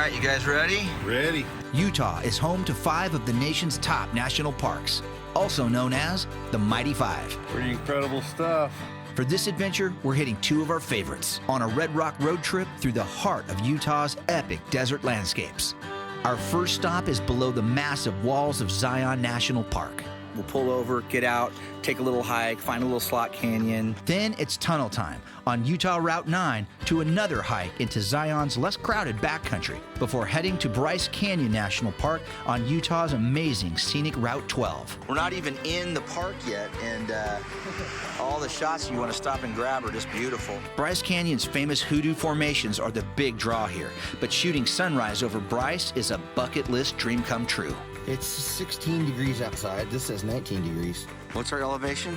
right, you guys ready? Ready. Utah is home to 5 of the nation's top national parks, also known as the Mighty Five. Pretty incredible stuff. For this adventure, we're hitting 2 of our favorites on a Red Rock road trip through the heart of Utah's epic desert landscapes. Our first stop is below the massive walls of Zion National Park. We'll pull over, get out, take a little hike, find a little slot canyon. Then it's tunnel time on Utah Route 9 to another hike into Zion's less crowded backcountry before heading to Bryce Canyon National Park on Utah's amazing Scenic Route 12. We're not even in the park yet, and all the shots you want to stop and grab are just beautiful. Bryce Canyon's famous hoodoo formations are the big draw here, but shooting sunrise over Bryce is a bucket list dream come true. It's 16 degrees outside. This says 19 degrees. What's our elevation?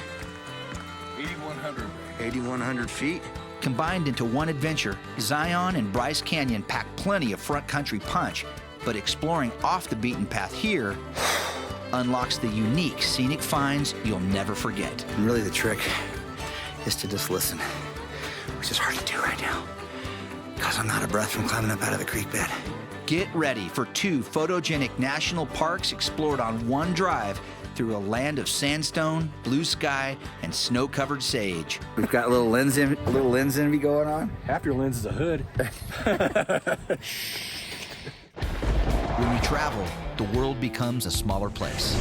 8,100. 8,100 feet. Combined into one adventure, Zion and Bryce Canyon pack plenty of front country punch, but exploring off the beaten path here unlocks the unique scenic finds you'll never forget. And really the trick is to just listen, which is hard to do right now because I'm out of breath from climbing up out of the creek bed. Get ready for 2 photogenic national parks explored on one drive through a land of sandstone, blue sky, and snow-covered sage. We've got a little lens envy going on. Half your lens is a hood. When you travel, the world becomes a smaller place.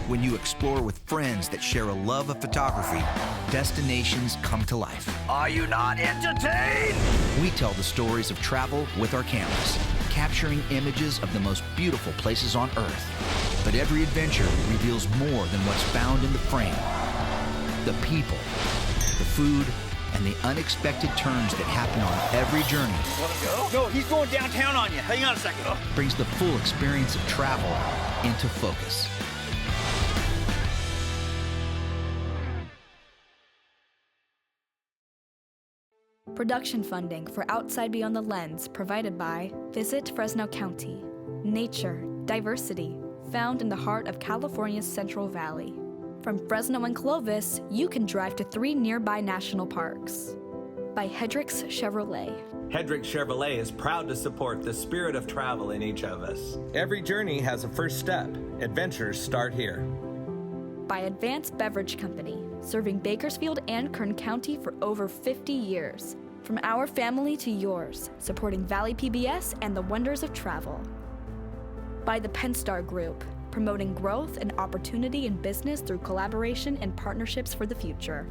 When you explore with friends that share a love of photography, destinations come to life. Are you not entertained? We tell the stories of travel with our cameras, capturing images of the most beautiful places on Earth. But every adventure reveals more than what's found in the frame. The people, the food, and the unexpected turns that happen on every journey. Want to go? No, he's going downtown on you. Hang on a second. Brings the full experience of travel into focus. Production funding for Outside Beyond the Lens provided by Visit Fresno County. Nature, diversity, found in the heart of California's Central Valley. From Fresno and Clovis, you can drive to 3 nearby national parks. By Hendricks Chevrolet. Hendricks Chevrolet is proud to support the spirit of travel in each of us. Every journey has a first step. Adventures start here. By Advanced Beverage Company, serving Bakersfield and Kern County for over 50 years. From our family to yours, supporting Valley PBS and the wonders of travel. By the Penstar Group, promoting growth and opportunity in business through collaboration and partnerships for the future.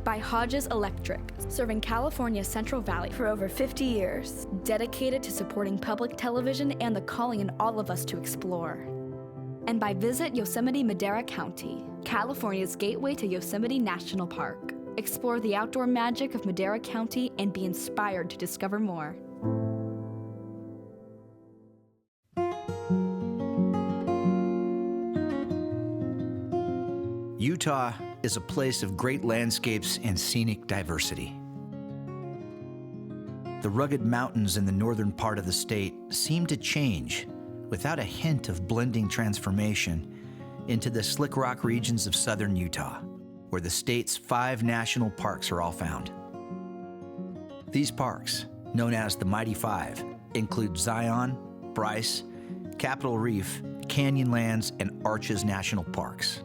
By Hodges Electric, serving California's Central Valley for over 50 years, dedicated to supporting public television and the calling in all of us to explore. And by Visit Yosemite Madera County, California's gateway to Yosemite National Park. Explore the outdoor magic of Madera County and be inspired to discover more. Utah is a place of great landscapes and scenic diversity. The rugged mountains in the northern part of the state seem to change without a hint of blending transformation into the slick rock regions of southern Utah, where the state's 5 national parks are all found. These parks, known as the Mighty Five, include Zion, Bryce, Capitol Reef, Canyonlands, and Arches National Parks.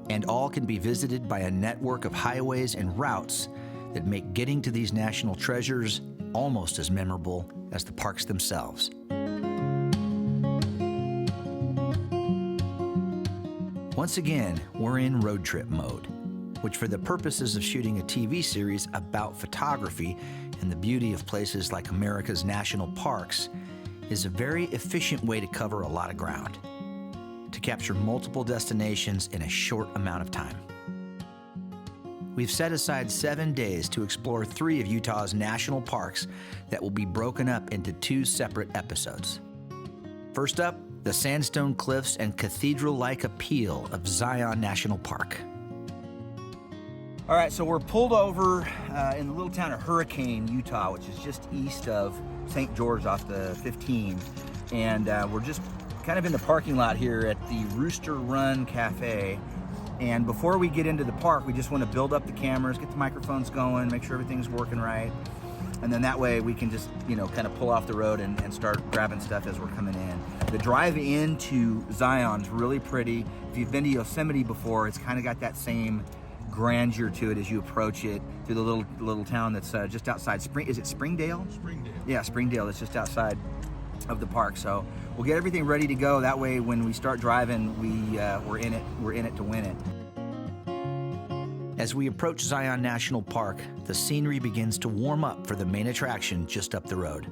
And all can be visited by a network of highways and routes that make getting to these national treasures almost as memorable as the parks themselves. Once again, we're in road trip mode, which for the purposes of shooting a TV series about photography and the beauty of places like America's national parks is a very efficient way to cover a lot of ground, to capture multiple destinations in a short amount of time. We've set aside 7 days to explore 3 of Utah's national parks that will be broken up into 2 separate episodes. First up, the sandstone cliffs and cathedral-like appeal of Zion National Park. All right, so we're pulled over in the little town of Hurricane, Utah, which is just east of St. George off the 15. And we're just kind of in the parking lot here at the Rooster Run Cafe. And before we get into the park, we just want to build up the cameras, get the microphones going, make sure everything's working right. And then that way we can just, kind of pull off the road and start grabbing stuff as we're coming in. The drive into Zion's really pretty. If you've been to Yosemite before, it's kind of got that same grandeur to it as you approach it through the little town that's just outside is it Springdale? Springdale. Yeah. Yeah, Springdale. It's just outside of the park. So we'll get everything ready to go. That way when we start driving, we're in it to win it. As we approach Zion National Park, the scenery begins to warm up for the main attraction just up the road.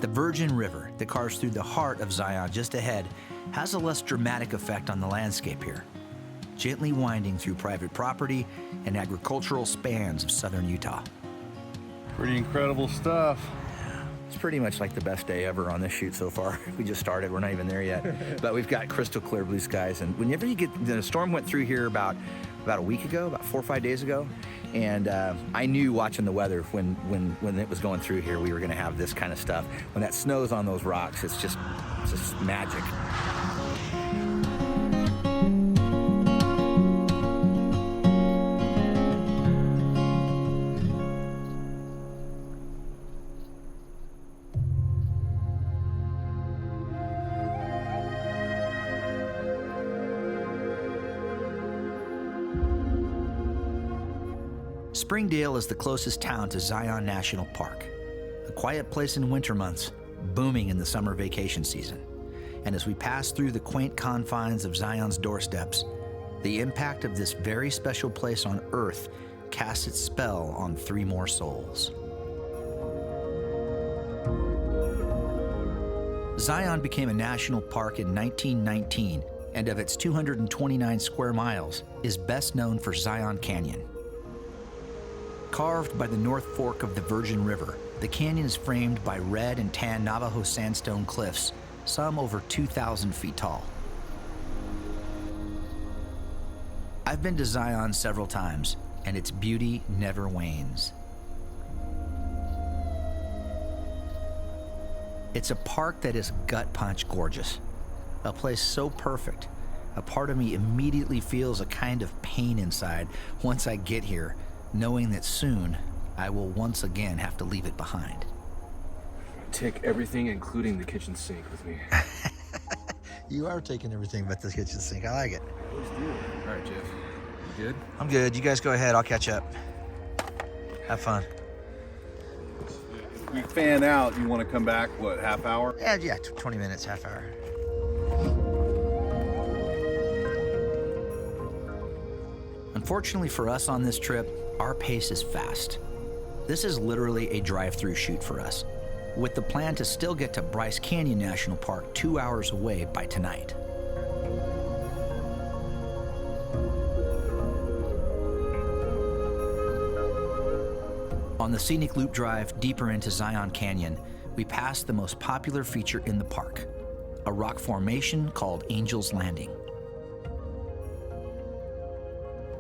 The Virgin River that carves through the heart of Zion just ahead has a less dramatic effect on the landscape here, gently winding through private property and agricultural spans of southern Utah. Pretty incredible stuff. It's pretty much like the best day ever on this shoot so far. We just started, we're not even there yet. But we've got crystal clear blue skies. And whenever the storm went through here about a week ago, about 4 or 5 days ago. And I knew watching the weather when it was going through here, we were gonna have this kind of stuff. When that snow's on those rocks, it's just magic. Springdale is the closest town to Zion National Park, a quiet place in winter months, booming in the summer vacation season. And as we pass through the quaint confines of Zion's doorsteps, the impact of this very special place on Earth casts its spell on 3 more souls. Zion became a national park in 1919, and of its 229 square miles, is best known for Zion Canyon. Carved by the North Fork of the Virgin River, the canyon is framed by red and tan Navajo sandstone cliffs, some over 2,000 feet tall. I've been to Zion several times, and its beauty never wanes. It's a park that is gut-punch gorgeous, a place so perfect, a part of me immediately feels a kind of pain inside once I get here, knowing that soon I will once again have to leave it behind. Take everything, including the kitchen sink, with me. You are taking everything but the kitchen sink. I like it. All right, Jeff. You good? I'm good. You guys go ahead. I'll catch up. Have fun. If we fan out, you want to come back, what, half hour? Yeah, 20 minutes, half hour. Unfortunately for us on this trip, our pace is fast. This is literally a drive-through shoot for us, with the plan to still get to Bryce Canyon National Park 2 hours away by tonight. On the Scenic Loop Drive deeper into Zion Canyon, we pass the most popular feature in the park, a rock formation called Angel's Landing.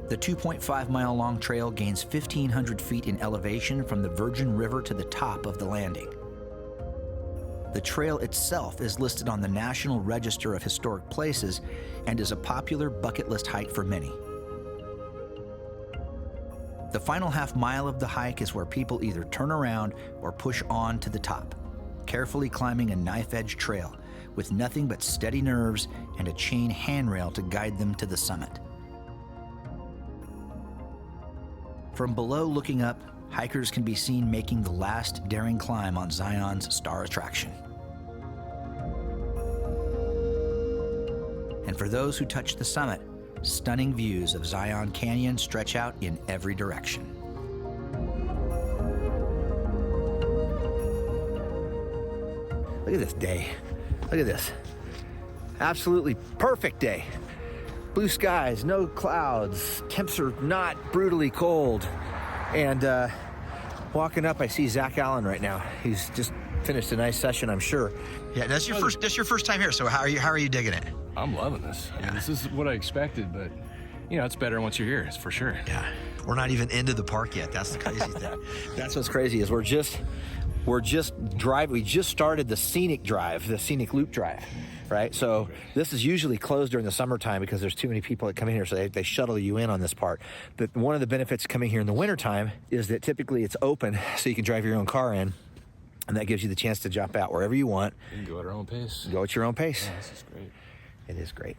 The 2.5-mile-long trail gains 1,500 feet in elevation from the Virgin River to the top of the landing. The trail itself is listed on the National Register of Historic Places and is a popular bucket list hike for many. The final half mile of the hike is where people either turn around or push on to the top, carefully climbing a knife-edge trail with nothing but steady nerves and a chain handrail to guide them to the summit. From below looking up, hikers can be seen making the last daring climb on Zion's star attraction. And for those who touch the summit, stunning views of Zion Canyon stretch out in every direction. Look at this day. Look at this. Absolutely perfect day. Blue skies, no clouds, temps are not brutally cold. And walking up, I see Zack Allen right now. He's just finished a nice session, I'm sure. Yeah, that's your first time here. So how are you digging it? I'm loving this. I mean, this is what I expected, but it's better once you're here, it's for sure. Yeah, we're not even into the park yet. That's the crazy thing. That's what's crazy is we just started the Scenic Drive, the Scenic Loop Drive. right? So this is usually closed during the summertime because there's too many people that come in here, so they shuttle you in on this part. But one of the benefits of coming here in the wintertime is that typically it's open, so you can drive your own car in, and that gives you the chance to jump out wherever you want. You can go at our own pace. Go at your own pace. Yeah, this is great. It is great.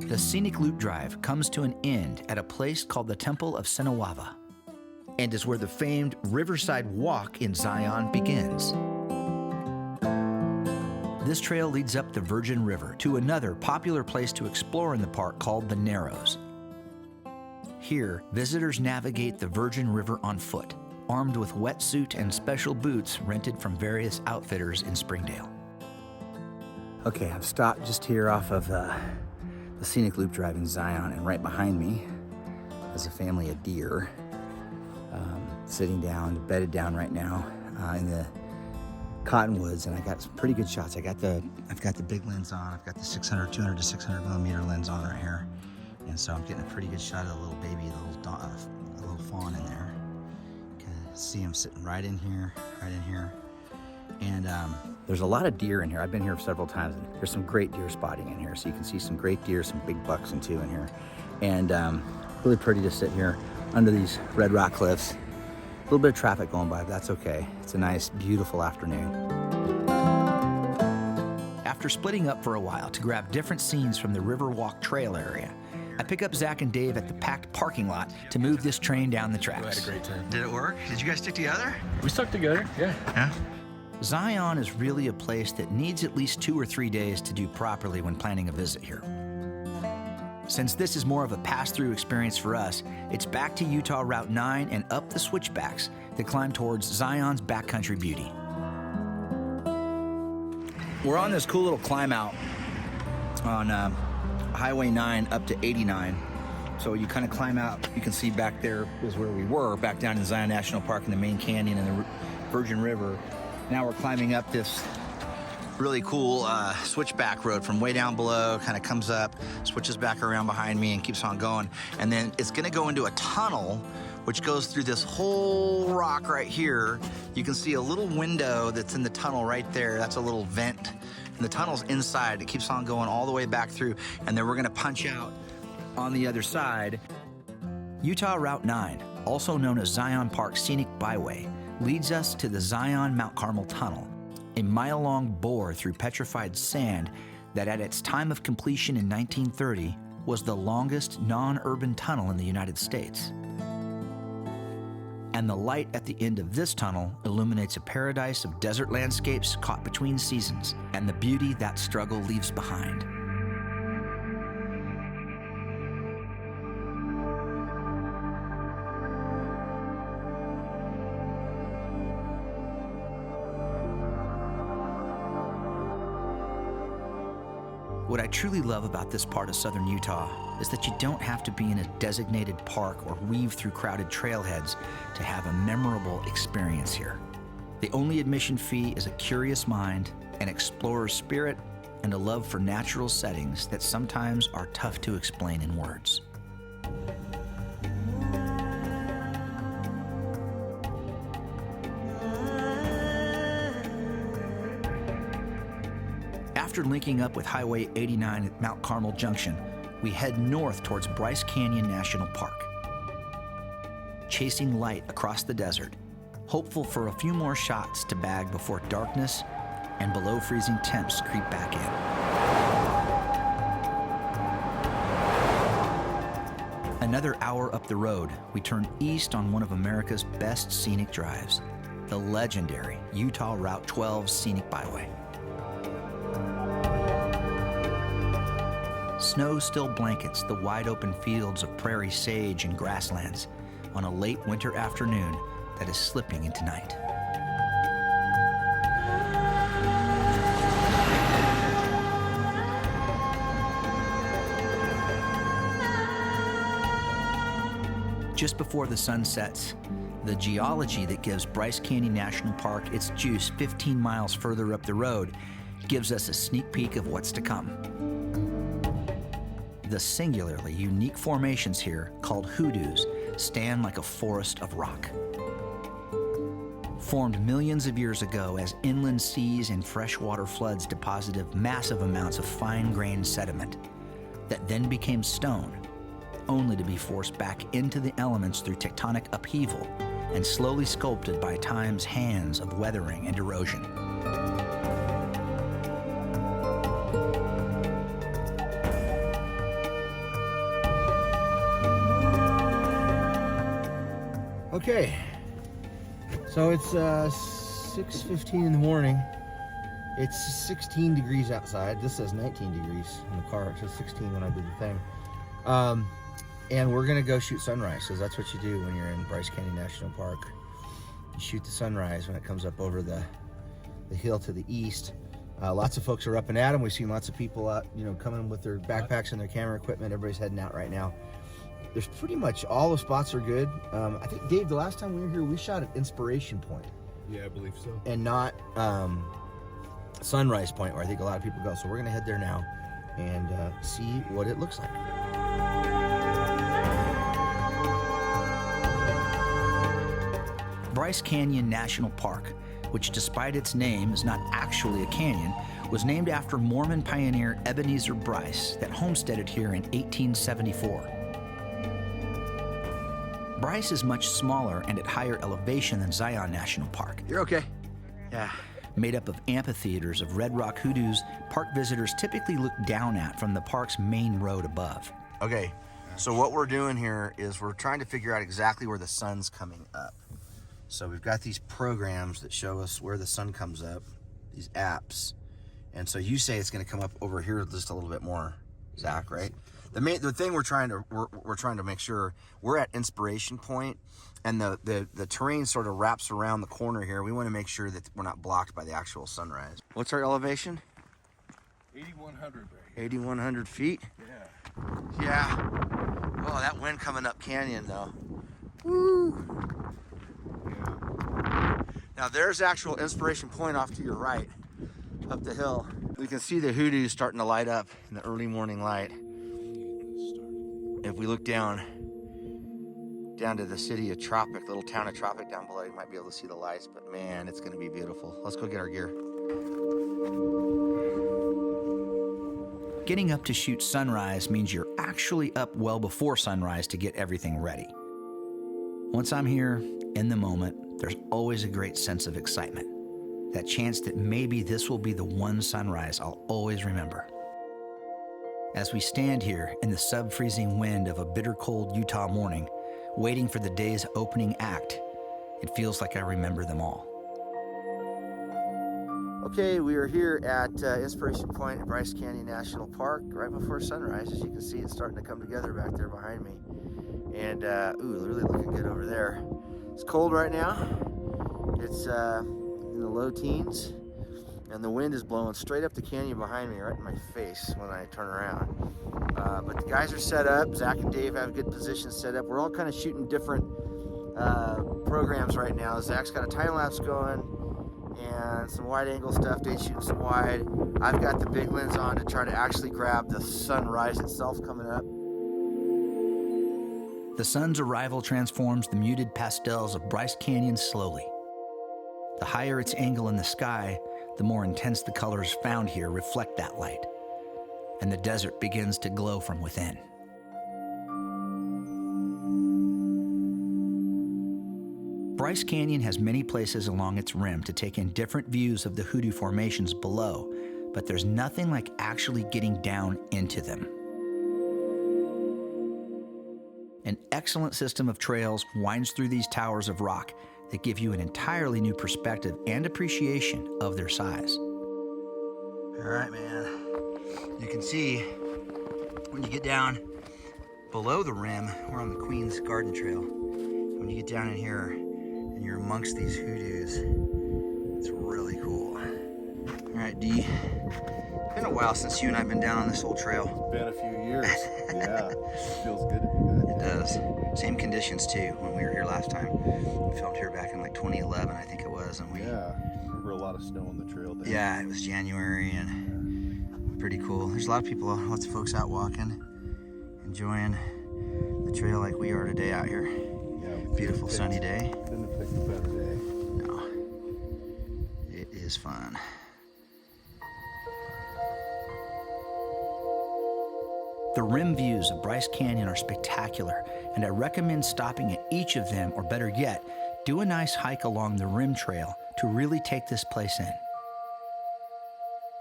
The scenic loop drive comes to an end at a place called the Temple of Senawava, and is where the famed Riverside Walk in Zion begins. This trail leads up the Virgin River to another popular place to explore in the park called the Narrows. Here, visitors navigate the Virgin River on foot, armed with wetsuit and special boots rented from various outfitters in Springdale. Okay, I've stopped just here off of the scenic loop drive in Zion, and right behind me is a family of deer sitting down, bedded down right now in the cottonwoods, and I got some pretty good shots. I've got the big lens on. I've got the 200 to 600 millimeter lens on right here, and so I'm getting a pretty good shot of the little baby, the little fawn in there. Can see him sitting right in here, and there's a lot of deer in here. I've been here several times, and there's some great deer spotting in here, so you can see some great deer, some big bucks and two in here, and really pretty to sit here under these red rock cliffs. A little bit of traffic going by, but that's okay. It's a nice, beautiful afternoon. After splitting up for a while to grab different scenes from the Riverwalk Trail area, I pick up Zack and Dave at the packed parking lot to move this train down the We had tracks. a great time. Did it work? Did you guys stick together? We stuck together, yeah. Yeah. Zion is really a place that needs at least 2 or 3 days to do properly when planning a visit here. Since this is more of a pass-through experience for us, it's back to Utah Route 9 and up the switchbacks that climb towards Zion's backcountry beauty. We're on this cool little climb out on Highway 9 up to 89. So you kind of climb out. You can see back there is where we were, back down in Zion National Park in the main canyon and the Virgin River. Now we're climbing up this really cool switchback road from way down below, kind of comes up, switches back around behind me and keeps on going. And then it's gonna go into a tunnel which goes through this whole rock right here. You can see a little window that's in the tunnel right there. That's a little vent. And the tunnel's inside. It keeps on going all the way back through. And then we're gonna punch out on the other side. Utah Route 9, also known as Zion Park Scenic Byway, leads us to the Zion Mount Carmel Tunnel, a mile-long bore through petrified sand that at its time of completion in 1930 was the longest non-urban tunnel in the United States. And the light at the end of this tunnel illuminates a paradise of desert landscapes caught between seasons and the beauty that struggle leaves behind. What I truly love about this part of southern Utah is that you don't have to be in a designated park or weave through crowded trailheads to have a memorable experience here. The only admission fee is a curious mind, an explorer's spirit, and a love for natural settings that sometimes are tough to explain in words. After linking up with Highway 89 at Mount Carmel Junction, we head north towards Bryce Canyon National Park. Chasing light across the desert, hopeful for a few more shots to bag before darkness and below freezing temps creep back in. Another hour up the road, we turn east on one of America's best scenic drives, the legendary Utah Route 12 Scenic Byway. Snow still blankets the wide open fields of prairie sage and grasslands on a late winter afternoon that is slipping into night. Just before the sun sets, the geology that gives Bryce Canyon National Park its juice 15 miles further up the road gives us a sneak peek of what's to come. The singularly unique formations here, called hoodoos, stand like a forest of rock. Formed millions of years ago as inland seas and freshwater floods deposited massive amounts of fine-grained sediment that then became stone, only to be forced back into the elements through tectonic upheaval and slowly sculpted by time's hands of weathering and erosion. Okay, so it's 6:15 in the morning. It's 16 degrees outside. This says 19 degrees in the car. It says 16 when I did the thing. And we're gonna go shoot sunrise, because that's what you do when you're in Bryce Canyon National Park. You shoot the sunrise when it comes up over the hill to the east. Lots of folks are up and at 'em. We've seen lots of people out, coming with their backpacks and their camera equipment. Everybody's heading out right now. There's pretty much all the spots are good. I think, Dave, the last time we were here, we shot at Inspiration Point. Yeah, I believe so. And not Sunrise Point, where I think a lot of people go. So we're gonna head there now and see what it looks like. Bryce Canyon National Park, which despite its name is not actually a canyon, was named after Mormon pioneer Ebenezer Bryce that homesteaded here in 1874. Bryce is much smaller and at higher elevation than Zion National Park. You're okay? Yeah. Made up of amphitheaters of red rock hoodoos, park visitors typically look down at from the park's main road above. Okay, so what we're doing here is we're trying to figure out exactly where the sun's coming up. So we've got these programs that show us where the sun comes up, these apps. And so you say it's gonna come up over here just a little bit more, Zach, right? The thing we're trying to make sure, we're at Inspiration Point, and the terrain sort of wraps around the corner here. We want to make sure that we're not blocked by the actual sunrise. What's our elevation? 8,100 right here. 8,100 feet? Yeah. Yeah. Oh, that wind coming up canyon though. Woo! Yeah. Now there's actual Inspiration Point off to your right, up the hill. We can see the hoodoos starting to light up in the early morning light. If we look down to the city of Tropic, little town of Tropic down below, you might be able to see the lights, but man, it's gonna be beautiful. Let's go get our gear. Getting up to shoot sunrise means you're actually up well before sunrise to get everything ready. Once I'm here, in the moment, there's always a great sense of excitement. That chance that maybe this will be the one sunrise I'll always remember. As we stand here in the sub-freezing wind of a bitter cold Utah morning, waiting for the day's opening act, it feels like I remember them all. Okay, we are here at Inspiration Point at Bryce Canyon National Park right before sunrise. As you can see, it's starting to come together back there behind me. And, ooh, really looking good over there. It's cold right now. It's in the low teens. And the wind is blowing straight up the canyon behind me, right in my face when I turn around. But the guys are set up. Zach and Dave have good positions set up. We're all kind of shooting different programs right now. Zach's got a time lapse going and some wide angle stuff. Dave's shooting some wide. I've got the big lens on to try to actually grab the sunrise itself coming up. The sun's arrival transforms the muted pastels of Bryce Canyon slowly. The higher its angle in the sky, the more intense the colors found here reflect that light, and the desert begins to glow from within. Bryce Canyon has many places along its rim to take in different views of the hoodoo formations below, but there's nothing like actually getting down into them. An excellent system of trails winds through these towers of rock that give you an entirely new perspective and appreciation of their size. All right, man. You can see when you get down below the rim, we're on the Queen's Garden Trail. When you get down in here and you're amongst these hoodoos, it's really cool. All right, D. It's been a while since you and I have been down on this old trail. Been a few years. Yeah. Feels good to be back. It does. Same conditions too when we were here last time. We filmed here back in like 2011, I think it was, and we. Yeah. Remember a lot of snow on the trail there. Yeah, it was January and pretty cool. There's a lot of people, lots of folks out walking, enjoying the trail like we are today out here. Yeah, Beautiful sunny day. Couldn't have picked a better day. No, it is fun. The rim views of Bryce Canyon are spectacular, and I recommend stopping at each of them, or better yet, do a nice hike along the rim trail to really take this place in.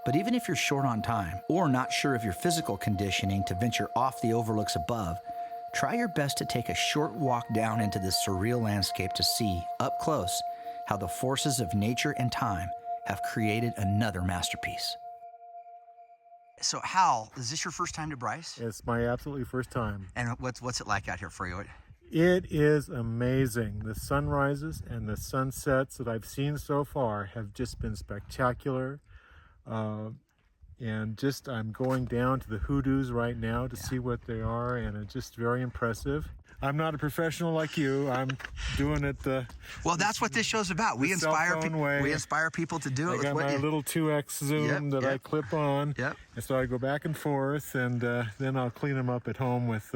But even if you're short on time, or not sure of your physical conditioning to venture off the overlooks above, try your best to take a short walk down into this surreal landscape to see, up close, how the forces of nature and time have created another masterpiece. So Hal, is this your first time to Bryce? It's my absolutely first time. And what's it like out here for you? It is amazing. The sunrises and the sunsets that I've seen so far have just been spectacular. And just I'm going down to the hoodoos right now to see what they are, and it's just very impressive. I'm not a professional like you. I'm doing it Well, that's what this show's about. We inspire people to do it. I got my little 2x zoom that I clip on, and so I go back and forth, and then I'll clean them up at home with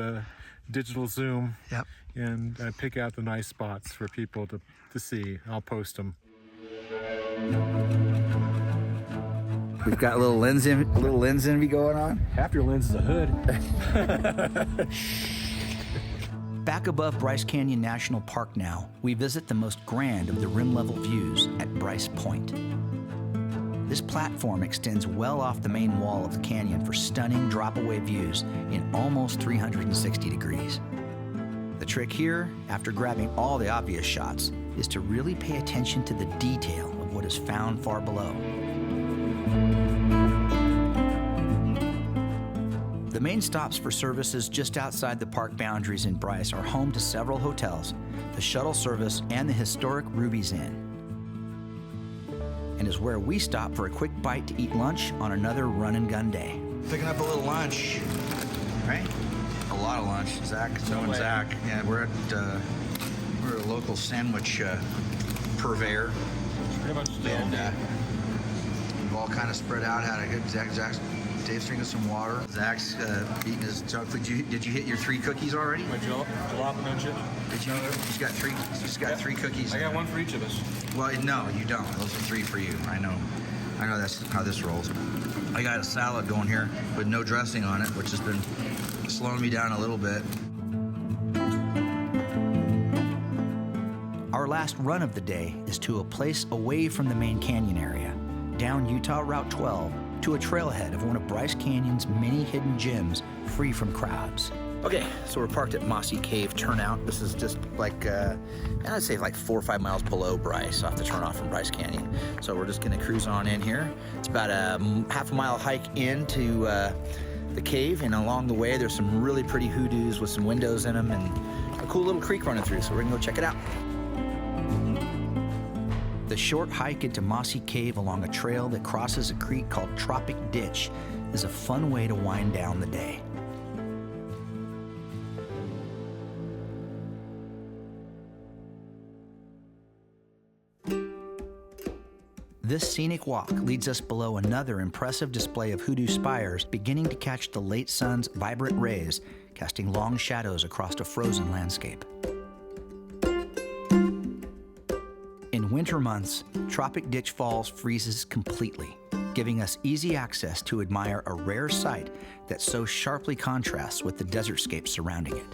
digital zoom, and I pick out the nice spots for people to see. I'll post them. We've got a little lens envy going on. Half your lens is a hood. Back above Bryce Canyon National Park now, we visit the most grand of the rim-level views at Bryce Point. This platform extends well off the main wall of the canyon for stunning drop-away views in almost 360 degrees. The trick here, after grabbing all the obvious shots, is to really pay attention to the detail of what is found far below. The main stops for services just outside the park boundaries in Bryce are home to several hotels, the shuttle service, and the historic Ruby's Inn, and is where we stop for a quick bite to eat lunch on another run-and-gun day. Picking up a little lunch, right? A lot of lunch. Zack, knowing Zack. Yeah, we're at a local sandwich purveyor. Pretty much And we've all kind of spread out, had a good Dave's drinking some water. Zach's eating his junk food. Did you hit your 3 cookies already? My jalapeno chip. Did you? He's got 3. He's got 3 cookies. I got one for each of us. Well, no, you don't. Those are 3 for you. I know that's how this rolls. I got a salad going here with no dressing on it, which has been slowing me down a little bit. Our last run of the day is to a place away from the main canyon area, down Utah Route 12 to a trailhead of one of Bryce Canyon's many hidden gems free from crowds. Okay, so we're parked at Mossy Cave Turnout. This is just like, I'd say like 4 or 5 miles below Bryce, off the turnoff from Bryce Canyon. So we're just gonna cruise on in here. It's about a half a mile hike into the cave, and along the way there's some really pretty hoodoos with some windows in them and a cool little creek running through, so we're gonna go check it out. The short hike into Mossy Cave along a trail that crosses a creek called Tropic Ditch is a fun way to wind down the day. This scenic walk leads us below another impressive display of hoodoo spires beginning to catch the late sun's vibrant rays, casting long shadows across a frozen landscape. In winter months, Tropic Ditch Falls freezes completely, giving us easy access to admire a rare sight that so sharply contrasts with the desertscape surrounding it.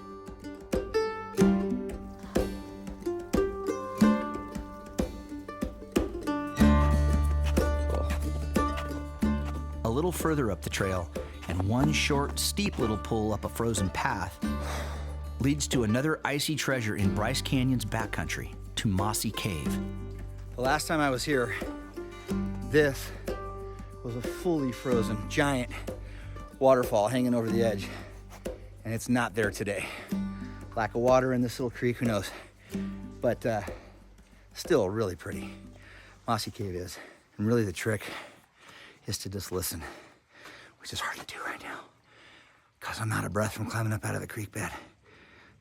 A little further up the trail, and one short, steep little pull up a frozen path leads to another icy treasure in Bryce Canyon's backcountry, to Mossy Cave. The last time I was here, this was a fully frozen giant waterfall hanging over the edge, and it's not there today. Lack of water in this little creek, who knows? But still really pretty. Mossy Cave is. And really the trick is to just listen, which is hard to do right now because I'm out of breath from climbing up out of the creek bed.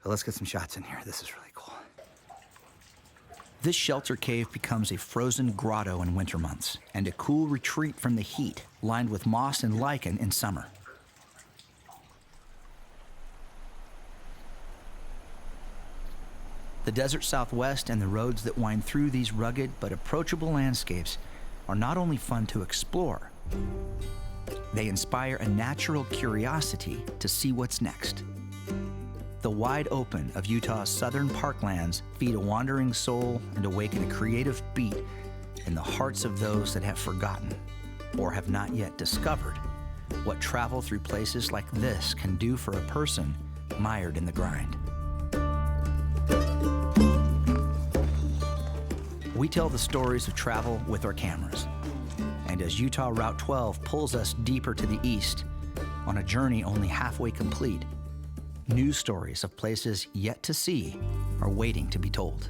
But let's get some shots in here. This is really cool. This shelter cave becomes a frozen grotto in winter months and a cool retreat from the heat, lined with moss and lichen in summer. The desert Southwest and the roads that wind through these rugged but approachable landscapes are not only fun to explore, they inspire a natural curiosity to see what's next. The wide open of Utah's southern parklands feed a wandering soul and awaken a creative beat in the hearts of those that have forgotten or have not yet discovered what travel through places like this can do for a person mired in the grind. We tell the stories of travel with our cameras. And as Utah Route 12 pulls us deeper to the east, on a journey only halfway complete, news stories of places yet to see are waiting to be told.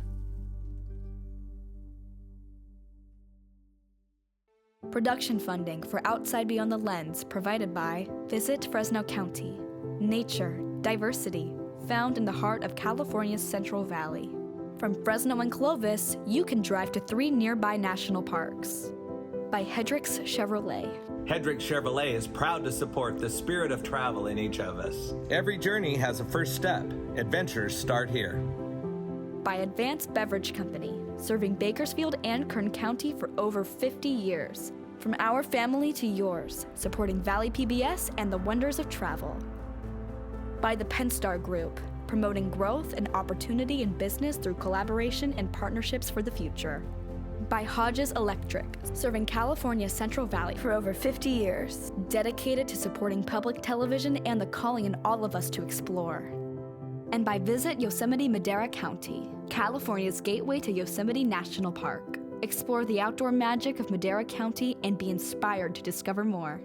Production funding for Outside Beyond the Lens provided by Visit Fresno County. Nature, diversity, found in the heart of California's Central Valley. From Fresno and Clovis, you can drive to 3 nearby national parks. By Hendricks Chevrolet. Hendricks Chevrolet is proud to support the spirit of travel in each of us. Every journey has a first step. Adventures start here. By Advanced Beverage Company, serving Bakersfield and Kern County for over 50 years. From our family to yours, supporting Valley PBS and the wonders of travel. By the Penstar Group, promoting growth and opportunity in business through collaboration and partnerships for the future. By Hodges Electric, serving California's Central Valley for over 50 years, dedicated to supporting public television and the calling in all of us to explore. And by Visit Yosemite Madera County, California's gateway to Yosemite National Park. Explore the outdoor magic of Madera County and be inspired to discover more.